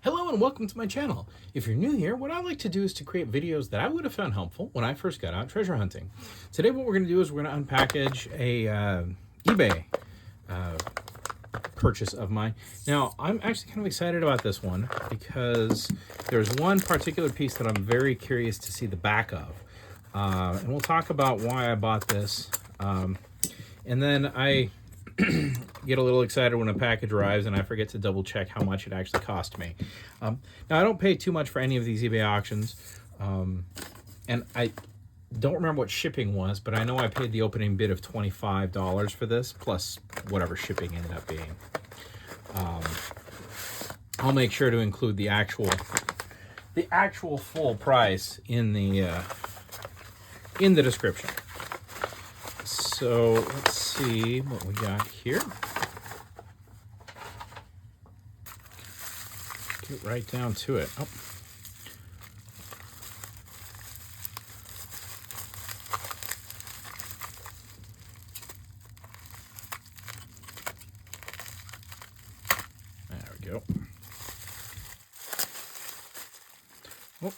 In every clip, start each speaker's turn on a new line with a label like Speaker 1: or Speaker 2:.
Speaker 1: Hello and welcome to my channel. If you're new here, what I like to do is to create videos that I would have found helpful when I first got out treasure hunting. Today what we're going to do is we're going to unpackage a eBay purchase of mine. Now, I'm actually kind of excited about this one because there's one particular piece that I'm very curious to see the back of. And we'll talk about why I bought this. And then I get a little excited when a package arrives and I forget to double check how much it actually cost me. Now, I don't pay too much for any of these eBay auctions. And I don't remember what shipping was, but I know I paid the opening bid of $25 for this, plus whatever shipping ended up being. I'll make sure to include the actual full price in the description. So let's see what we got here. Get right down to it. Oh. There we go. Oh.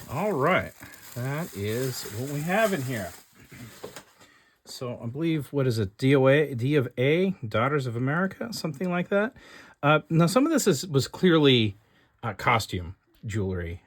Speaker 1: All right, that is what we have in here. So I believe, what is it, DOA, D of A, Daughters of America, something like that. Now, some of this was clearly costume jewelry,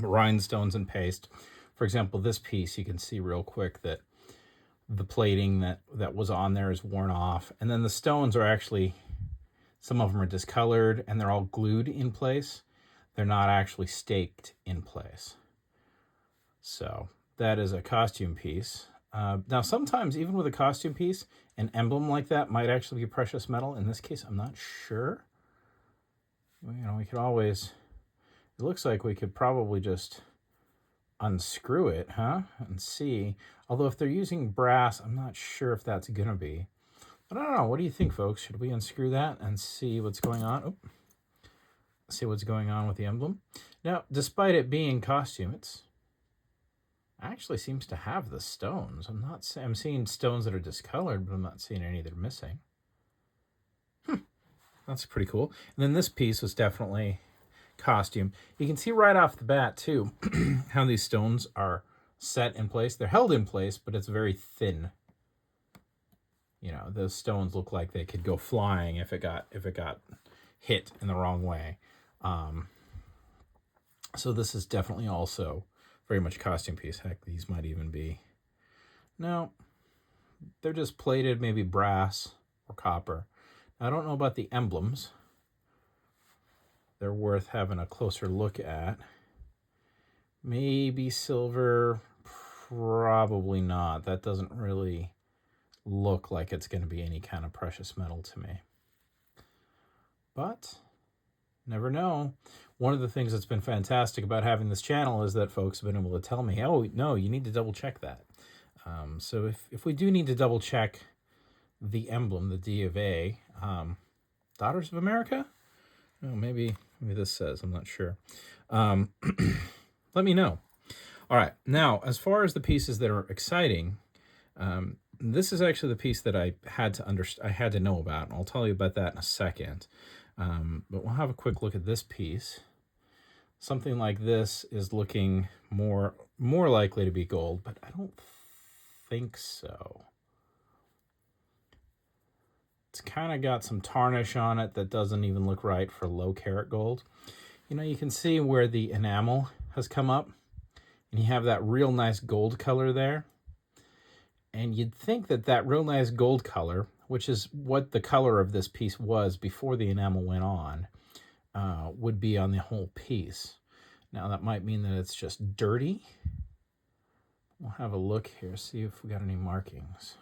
Speaker 1: rhinestones and paste. For example, this piece, you can see real quick that the plating that was on there is worn off. And then the stones are actually, some of them are discolored and they're all glued in place. They're not actually staked in place. So that is a costume piece. Now, sometimes, even with a costume piece, an emblem like that might actually be precious metal. In this case, I'm not sure. You know, we could always, it looks like we could probably just unscrew it, huh? And see. Although if they're using brass, I'm not sure if that's going to be. But I don't know. What do you think, folks? Should we unscrew that and see what's going on? Oh. See what's going on with the emblem. Now, despite it being costume, it's actually seems to have the stones. I'm seeing stones that are discolored, but I'm not seeing any that are missing. That's pretty cool. And then this piece was definitely costume. You can see right off the bat too how these stones are set in place. They're held in place, but it's very thin. You know, those stones look like they could go flying if it got hit in the wrong way. So this is definitely also very much costume piece. Heck, these might even be, no, they're just plated, maybe brass or copper. Now, I don't know about the emblems. They're worth having a closer look at. Maybe silver, probably not. That doesn't really look like it's going to be any kind of precious metal to me. But never know. One of the things that's been fantastic about having this channel is that folks have been able to tell me, oh, no, you need to double check that. So if we do need to double check the emblem, the D of A, Daughters of America? Oh, maybe this says, I'm not sure. Let me know. All right, now, as far as the pieces that are exciting, this is actually the piece that I had to know about, and I'll tell you about that in a second. But we'll have a quick look at this piece. Something like this is looking more likely to be gold, but I don't think so. It's kind of got some tarnish on it that doesn't even look right for low-karat gold. You know, you can see where the enamel has come up, and you have that real nice gold color there. And you'd think that real nice gold color, which is what the color of this piece was before the enamel went on, would be on the whole piece. Now, that might mean that it's just dirty. We'll have a look here, see if we got any markings.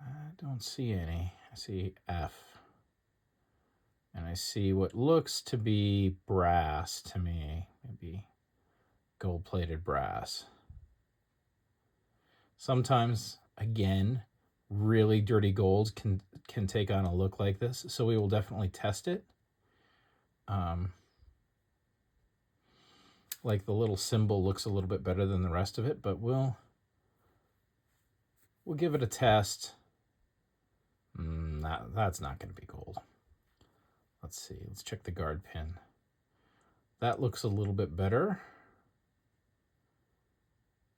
Speaker 1: I don't see any. I see F. And I see what looks to be brass to me, maybe gold-plated brass. Sometimes, again, really dirty gold can take on a look like this, so we will definitely test it. Like the little symbol looks a little bit better than the rest of it, but we'll give it a test. That's not going to be gold. Let's see. Let's check the guard pin. That looks a little bit better,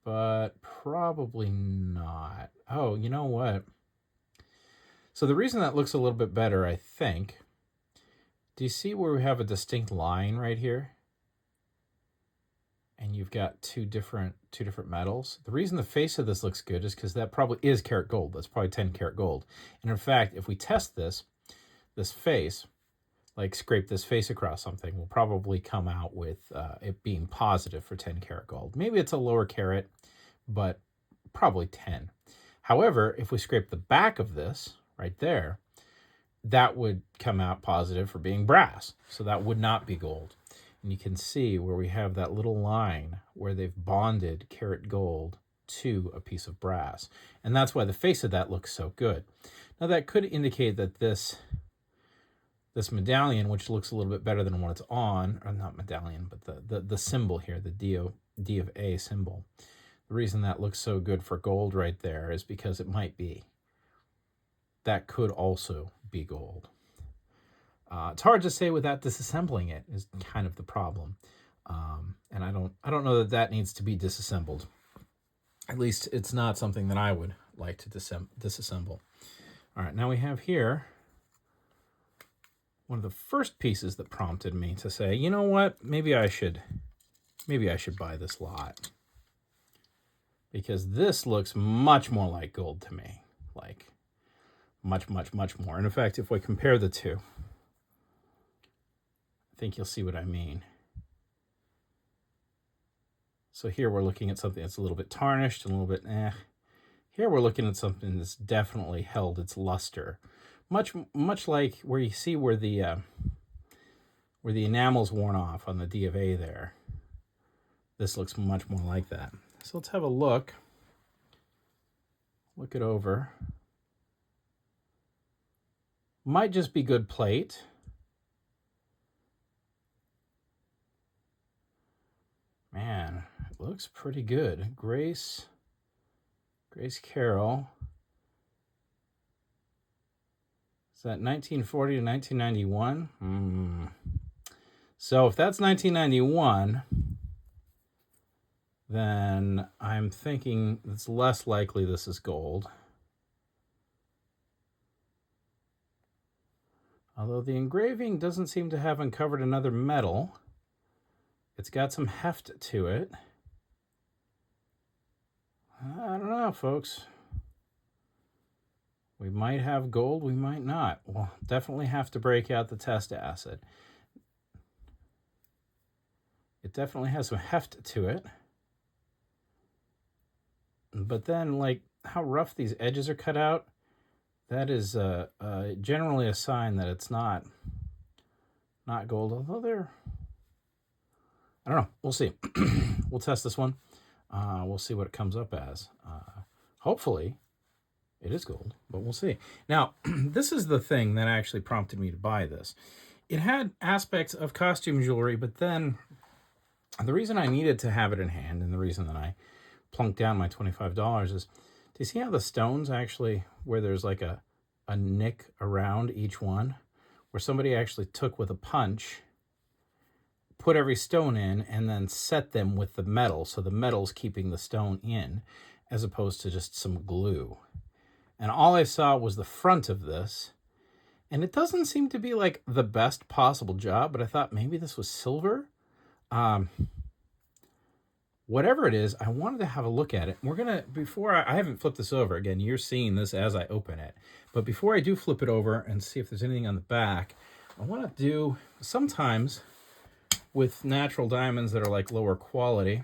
Speaker 1: but probably not. Oh, you know what? So the reason that looks a little bit better, I think, do you see where we have a distinct line right here? And you've got two different metals. The reason the face of this looks good is because that probably is karat gold. That's probably 10 karat gold. And in fact, if we test this face, like scrape this face across something, will probably come out with it being positive for 10 karat gold. Maybe it's a lower carat, but probably 10. However, if we scrape the back of this right there, that would come out positive for being brass. So that would not be gold. And you can see where we have that little line where they've bonded karat gold to a piece of brass. And that's why the face of that looks so good. Now that could indicate that this medallion, which looks a little bit better than what it's on, or not medallion, but the symbol here, the D of A symbol. The reason that looks so good for gold right there is because it might be. That could also be gold. It's hard to say without disassembling it is kind of the problem. And I don't know that needs to be disassembled. At least it's not something that I would like to disassemble. All right, now we have here one of the first pieces that prompted me to say, you know what, maybe I should buy this lot. Because this looks much more like gold to me. Like much, much, much more. And in fact, if we compare the two, I think you'll see what I mean. So here we're looking at something that's a little bit tarnished and a little bit Here we're looking at something that's definitely held its luster. Much like where you see where the enamel's worn off on the D of A there. This looks much more like that. So let's have a look. Look it over. Might just be good plate. Man, it looks pretty good. Grace Carroll. Is that 1940 to 1991? So if that's 1991, then I'm thinking it's less likely this is gold. Although the engraving doesn't seem to have uncovered another metal. It's got some heft to it. I don't know, folks. We might have gold, we might not. We'll definitely have to break out the test acid. It definitely has some heft to it. But then, like, how rough these edges are cut out, that is generally a sign that it's not gold, although they're... I don't know. We'll see. We'll test this one. We'll see what it comes up as. Hopefully, it is gold, but we'll see. Now, this is the thing that actually prompted me to buy this. It had aspects of costume jewelry, but then the reason I needed to have it in hand and the reason that I plunked down my $25 is, do you see how the stones actually, where there's like a nick around each one, where somebody actually took with a punch, put every stone in, and then set them with the metal, so the metal's keeping the stone in, as opposed to just some glue. And all I saw was the front of this, and it doesn't seem to be like the best possible job, but I thought maybe this was silver. Whatever it is, I wanted to have a look at it. We're gonna, before I haven't flipped this over, again, you're seeing this as I open it, but before I do flip it over and see if there's anything on the back, I want to do, sometimes with natural diamonds that are like lower quality,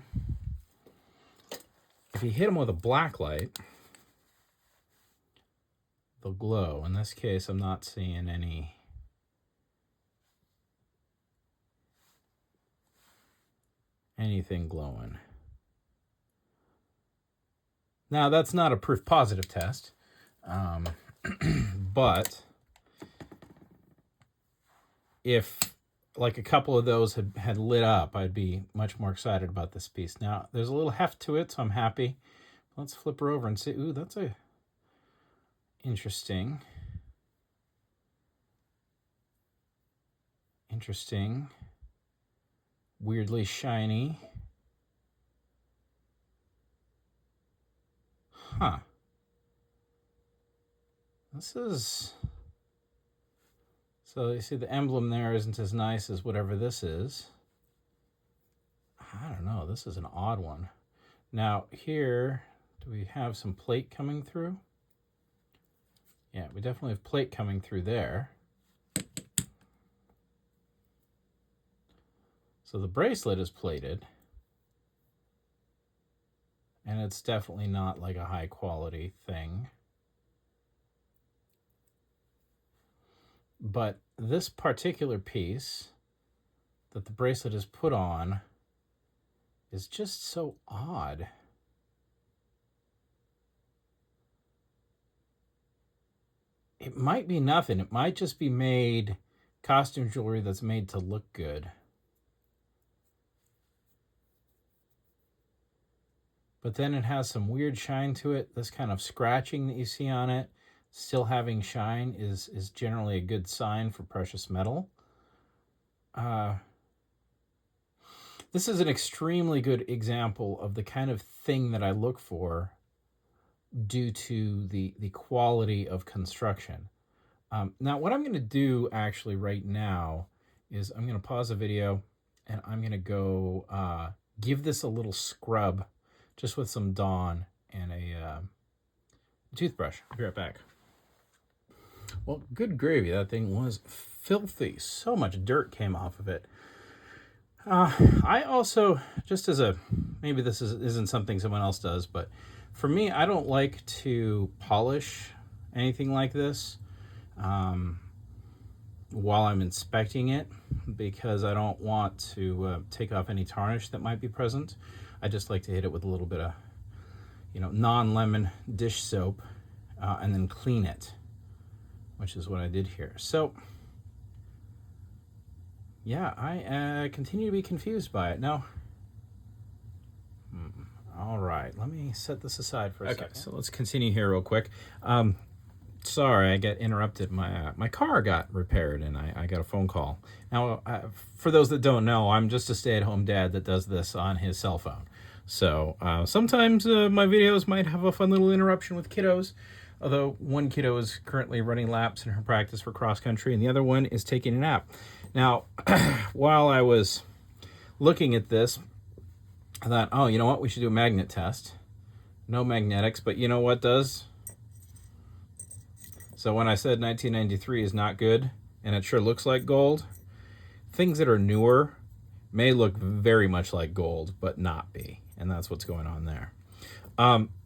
Speaker 1: if you hit them with a black light, they'll glow. In this case, I'm not seeing anything glowing. Now, that's not a proof positive test, but if like a couple of those had lit up, I'd be much more excited about this piece. Now, there's a little heft to it, so I'm happy. Let's flip her over and see. Ooh, that's a interesting. Weirdly shiny. Huh. This is... So you see the emblem there isn't as nice as whatever this is. I don't know. This is an odd one. Now here, do we have some plate coming through? Yeah, we definitely have plate coming through there. So the bracelet is plated. And it's definitely not like a high quality thing. But this particular piece that the bracelet is put on is just so odd. It might be nothing. It might just be made costume jewelry that's made to look good. But then it has some weird shine to it. This kind of scratching that you see on it, still having shine, is generally a good sign for precious metal. This is an extremely good example of the kind of thing that I look for due to the quality of construction. Now, what I'm going to do actually right now is I'm going to pause the video and I'm going to go give this a little scrub just with some Dawn and a toothbrush. I'll be right back. Well, good gravy. That thing was filthy. So much dirt came off of it. I also, just as a, maybe this isn't something someone else does, but for me, I don't like to polish anything like this while I'm inspecting it, because I don't want to take off any tarnish that might be present. I just like to hit it with a little bit of, non-lemon dish soap and then clean it, which is what I did here. So, yeah, I continue to be confused by it. Now, all right, let me set this aside for a second. So let's continue here real quick. Sorry, I got interrupted. My car got repaired, and I got a phone call. Now, for those that don't know, I'm just a stay-at-home dad that does this on his cell phone. So sometimes my videos might have a fun little interruption with kiddos, although one kiddo is currently running laps in her practice for cross-country, and the other one is taking a nap. Now, while I was looking at this, I thought, oh, you know what? We should do a magnet test. No magnetics, but you know what does? So when I said 1993 is not good, and it sure looks like gold, things that are newer may look very much like gold, but not be. And that's what's going on there.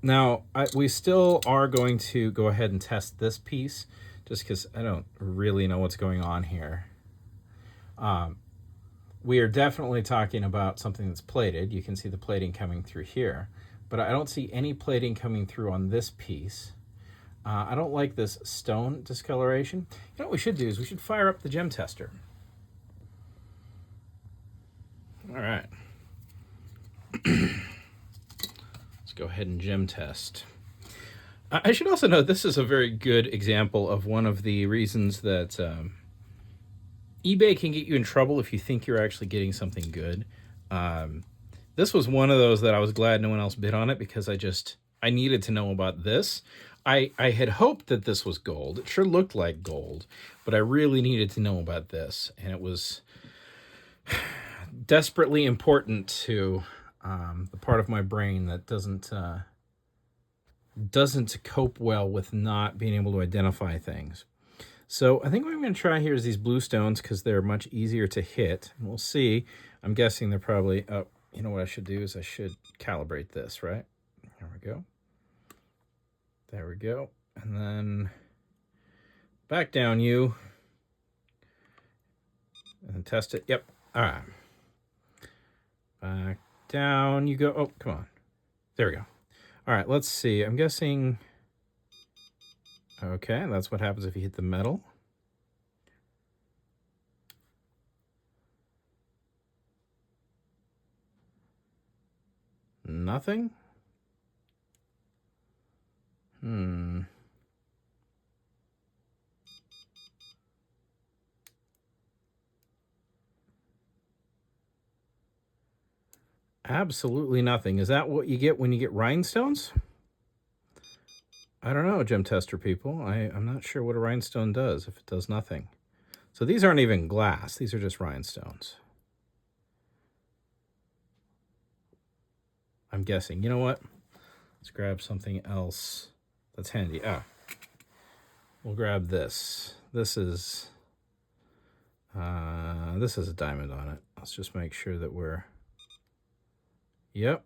Speaker 1: Now, we still are going to go ahead and test this piece, just because I don't really know what's going on here. We are definitely talking about something that's plated. You can see the plating coming through here, but I don't see any plating coming through on this piece. I don't like this stone discoloration. You know what we should do is we should fire up the gem tester. All right. Let's go ahead and gem test. I should also note this is a very good example of one of the reasons that eBay can get you in trouble if you think you're actually getting something good. This was one of those that I was glad no one else bid on it, because I needed to know about this. I had hoped that this was gold. It sure looked like gold, but I really needed to know about this, and it was desperately important to the part of my brain that doesn't cope well with not being able to identify things. So I think what I'm going to try here is these blue stones, because they're much easier to hit. And we'll see. I'm guessing they're probably... Oh, you know what I should do is I should calibrate this, right? There we go. There we go. And then back down you. And test it. Yep. All right. Back down you go. Oh, come on. There we go. All right, let's see. I'm guessing... Okay, that's what happens if you hit the metal. Nothing? Absolutely nothing. Is that what you get when you get rhinestones? I don't know, gem tester people. I'm not sure what a rhinestone does if it does nothing. So these aren't even glass. These are just rhinestones. I'm guessing. You know what? Let's grab something else that's handy. We'll grab this. This is a diamond on it. Let's just make sure that we're... Yep.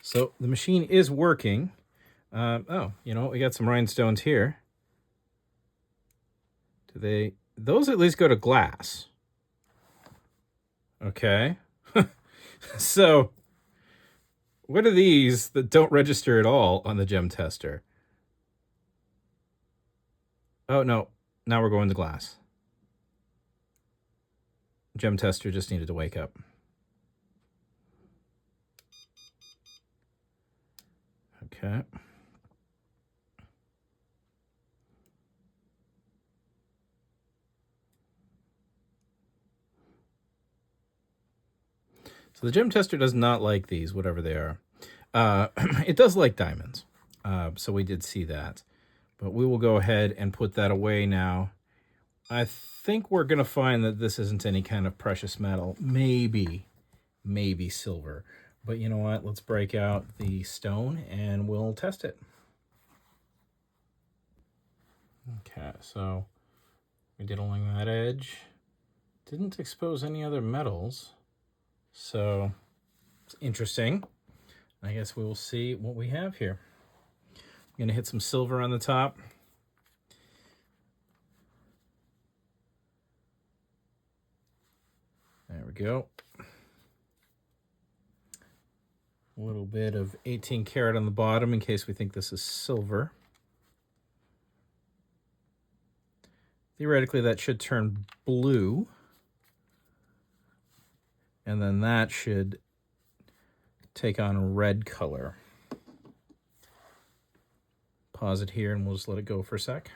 Speaker 1: So the machine is working. Oh, you know, we got some rhinestones here. Those at least go to glass. Okay. So what are these that don't register at all on the gem tester? Oh, no. Now we're going to glass. Gem tester just needed to wake up. Okay. So the gem tester does not like these, whatever they are. It does like diamonds. So we did see that. But we will go ahead and put that away now. I think we're going to find that this isn't any kind of precious metal. Maybe silver. But you know what? Let's break out the stone and we'll test it. Okay, so we did along that edge. Didn't expose any other metals. So it's interesting. I guess we will see what we have here. I'm going to hit some silver on the top. There we go. A little bit of 18 karat on the bottom in case we think this is silver. Theoretically, that should turn blue. And then that should take on a red color. Pause it here and we'll just let it go for a sec.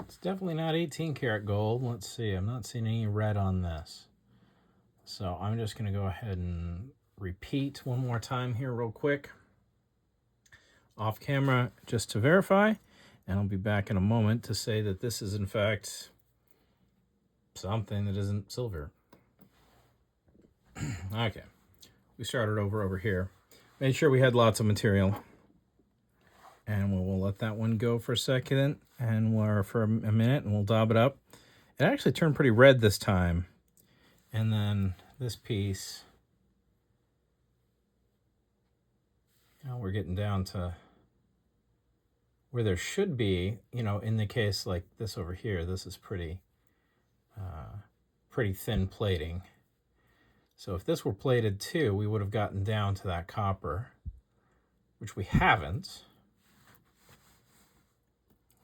Speaker 1: It's definitely not 18 karat gold. Let's see, I'm not seeing any red on this. So I'm just gonna go ahead and repeat one more time here real quick. Off camera just to verify. And I'll be back in a moment to say that this is in fact something that isn't silver. Okay, we started over here. Made sure we had lots of material. And we'll let that one go for a second and for a minute and we'll daub it up. It actually turned pretty red this time. And then this piece, now we're getting down to where there should be, you know, in the case like this over here, this is pretty thin plating. So if this were plated too, we would have gotten down to that copper, which we haven't.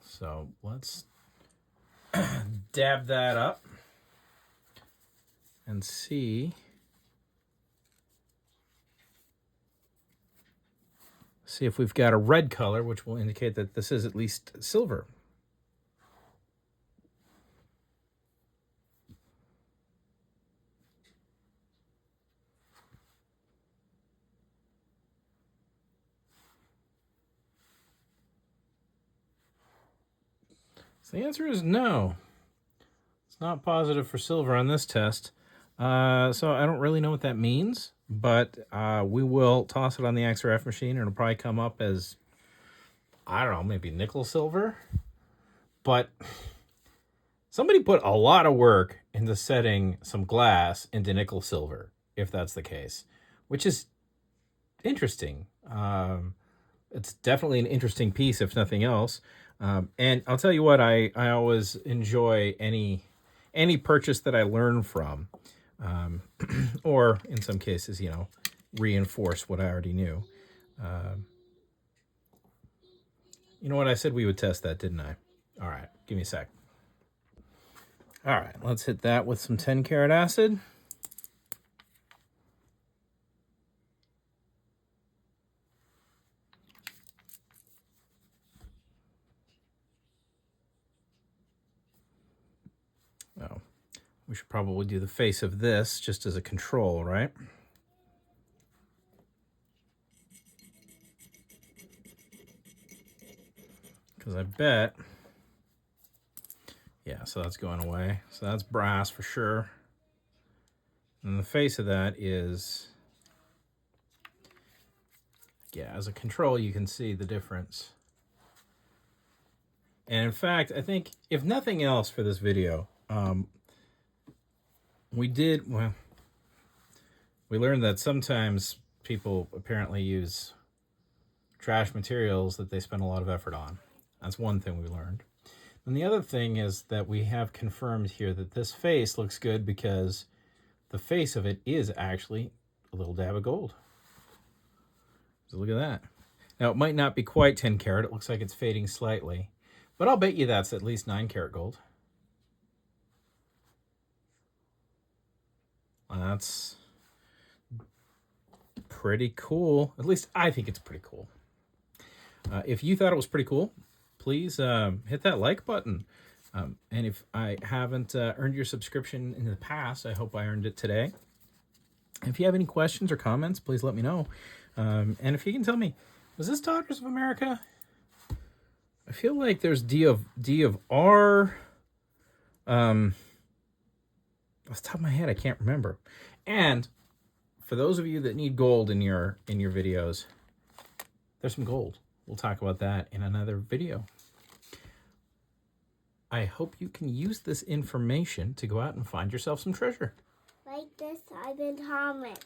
Speaker 1: So let's dab that up and see. See if we've got a red color, which will indicate that this is at least silver. So the answer is no. It's not positive for silver on this test. So I don't really know what that means, but we will toss it on the XRF machine and it'll probably come up as, I don't know, maybe nickel silver. But somebody put a lot of work into setting some glass into nickel silver, if that's the case, which is interesting. It's definitely an interesting piece, if nothing else. And I'll tell you what, I always enjoy any purchase that I learn from, or in some cases, you know, reinforce what I already knew. You know what? I said we would test that, didn't I? All right, give me a sec. All right, let's hit that with some 10 karat acid. Oh, we should probably do the face of this just as a control, right? Because I bet, yeah, so that's going away. So that's brass for sure. And the face of that is, yeah, as a control, you can see the difference. And in fact, I think if nothing else for this video, we learned that sometimes people apparently use trash materials that they spend a lot of effort on. That's one thing we learned. And the other thing is that we have confirmed here that this face looks good because the face of it is actually a little dab of gold. So look at that. Now, it might not be quite 10 karat. It looks like it's fading slightly. But I'll bet you that's at least 9 karat gold. That's pretty cool. At least I think it's pretty cool. If you thought it was pretty cool, please hit that like button. And if I haven't earned your subscription in the past, I hope I earned it today. If you have any questions or comments, please let me know. And if you can tell me, was this Daughters of America? I feel like there's D of R. Off the top of my head, I can't remember. And for those of you that need gold in your videos, there's some gold. We'll talk about that in another video. I hope you can use this information to go out and find yourself some treasure.
Speaker 2: Like this, I've been Thomas.